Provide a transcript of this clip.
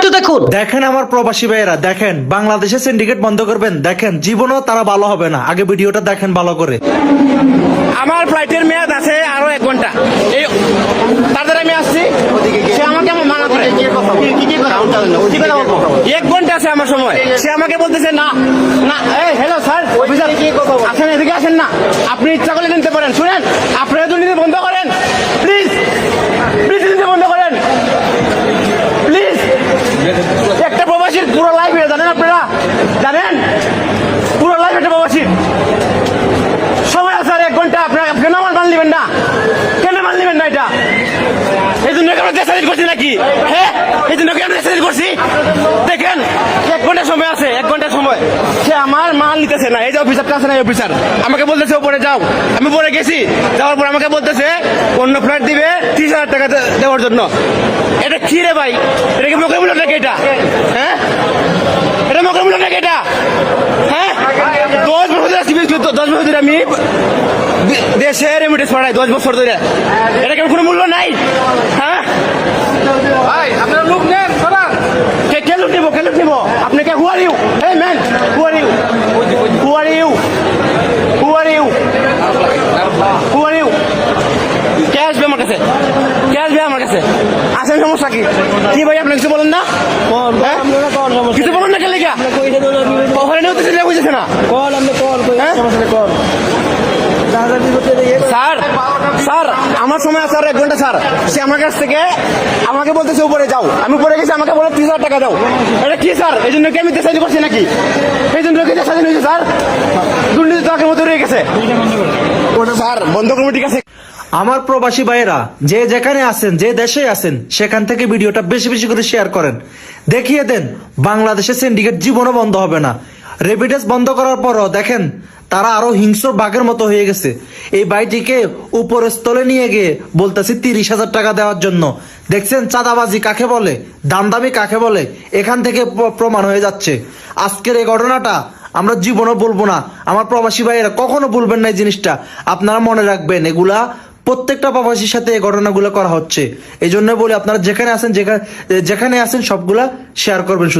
একটু দেখুন। দেখেন আমার প্রবাসী ভাইয়েরা, দেখেন বাংলাদেশে সিন্ডিকেট বন্ধ করবেন, দেখেন জীবনও তারা ভালো হবে না। আগে ভিডিওটা দেখেন ভালো করে। আমার ফ্লাইটের মেয়াদ আছে আরো 1 ঘন্টা। এই তাদের আমি আসছি, সে আমাকে মানা করে 1 ঘন্টা আছে আমার সময়। সে আমাকে বলতেছে না না, এই হ্যালো স্যার, আসেন এদিকে আসেন না, আপনি ইচ্ছা করলে নিতে পারেন। শুনেন, আপনারা দুর্নীতি বন্ধ করেন প্লিজ, প্লিজ দুর্নীতি বন্ধ করেন প্লিজ। একটা প্রবাসীর পুরো লাইফ জানেন আপনারা, জানেন পুরো লাইফ একটা প্রবাসীর সময় আছে আর 1 ঘন্টা। আপনারা কেন আমার মান নেবেন না? কেন মান নেবেন না? এটা এই জন্য আমরা দেশালিট করছি নাকি? হ্যাঁ, এই জন্য কি আমরা দেশালিট করছি? দেখেন 1 ঘন্টা সময় আছে, 1 ঘন্টা সময়। সে আমার মাল নিতেছে না। এই যে অফিসারটা আছে না, এই অফিসার আমাকে বলতেছে উপরে যাও। আমি পরে গেছি, যাওয়ার পর আমাকে বলতেছে অন্য ফ্লাইট দিবে 30,000 টাকা দেওয়ার জন্য। এটা কি রে ভাই? এটা কি মকের মূল্য নাকি এটা? হ্যাঁ, এটা মকের মূল্য নাকি এটা? হ্যাঁ, 10 বছর ধরে 10 বছর ধরে আমি দেশে রেমিটেন্স পাঠাই, 10 বছর ধরে। এটা কেমন কোনো মূল্য নাই? হ্যাঁ ভাই, আপনারা লুক নেন, কে লুক নেবো? কে লুক নেবো? আপনি কে? Who are you? এই man, who are you? Who are you? Who are you? Who are you? কে আসবে আমার কাছে? কে আসবে আমার কাছে? আসেন, সমস্যা কি? কি ভাই, আপনি কিছু বলেন না? কিছু বলেন না? কে লেগা ওখানে নিয়ে বুঝেছে না? স্যার, স্যার আমার সময় আছে আর 1 ঘন্টা। স্যার, সে আমার কাছ থেকে আমাকে বলতেছে উপরে যাও। আমি উপরে গেছি, আমাকে বলে 30,000 টাকা দাও। এটা কি স্যার? এই জন্য কি আমি দেশালি করছি নাকি? এই জন্য কি দেশালি হয়েছে স্যার? দুর্নীতি তো আগের মতো রয়ে গেছে। স্যার বন্ধ করবো, ঠিক আছে? আমার প্রবাসী ভাইয়েরা, যে যেখানে আছেন, যে দেশে আছেন, সেখান থেকে ভিডিওটা বেশি বেশি করে শেয়ার করেন। দেখিয়ে দেন বাংলাদেশে সিন্ডিকেট জীবনও বন্ধ হবে না। রেমিটেন্স বন্ধ করার পরও দেখেন তারা আরো হিংস্র বাঘের মতো হয়ে গেছে। এই ভাইটিকে উপরের স্থলে নিয়ে গিয়ে বলতেছি 30,000 টাকা দেওয়ার জন্য। দেখছেন চাঁদাবাজি কাকে বলে, দামদামি কাকে বলে? এখান থেকে প্রমাণ হয়ে যাচ্ছে। আজকের এই ঘটনাটা আমরা জীবনও বলবো না। আমার প্রবাসী ভাইয়েরা কখনো বলবেন না এই জিনিসটা। আপনারা মনে রাখবেন, এগুলা প্রত্যেকটা প্রবাসীর সাথে এই ঘটনাগুলো করা হচ্ছে। এই জন্য বলি, আপনারা যেখানে আছেন সবগুলা শেয়ার করবেন শুধু।